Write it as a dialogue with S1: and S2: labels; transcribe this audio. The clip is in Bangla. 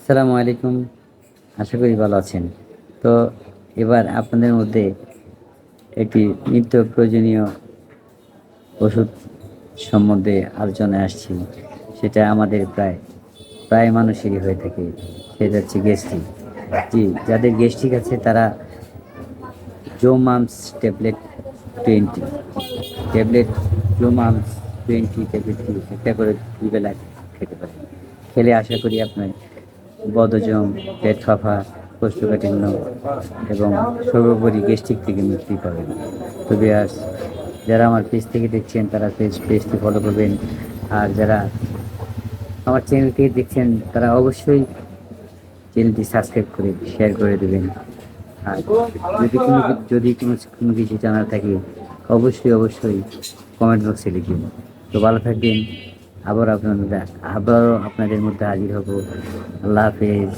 S1: আসসালামু আলাইকুম। আশা করি ভালো আছেন। তো এবার আপনাদের মধ্যে একটি নিত্য প্রয়োজনীয় ওষুধ সম্বন্ধে আলোচনায় আসছি। সেটা আমাদের প্রায় মানুষেরই হয়ে থাকে। সেটা হচ্ছে গ্যাস্ট্রিক। জি, যাদের গ্যাস্ট্রিক আছে তারা জোমামস ট্যাবলেট 20 ট্যাবলেট জোমামস 20 ট্যাবলেটটি একটা করে 2 বেলা খেতে পারেন। খেলে আশা করি আপনার বদহজম, পেট ফাঁপা, কোষ্ঠকাঠিন্য এবং সর্বোপরি গ্যাস্ট্রিক থেকে মুক্তি পাবেন। তো ভিউয়ার্স, যারা আমার পেজ থেকে দেখছেন তারা পেজটি ফলো করবেন। আর যারা আমার চ্যানেল থেকে দেখছেন তারা অবশ্যই চ্যানেলটি সাবস্ক্রাইব করে শেয়ার করে দেবেন। আর যদি কোনো কিছু জানার থাকে অবশ্যই কমেন্ট বক্সে লিখবেন। তো ভালো থাকবেন। আবারও আপনাদের মধ্যে হাজির হব। আল্লাহ হাফেজ।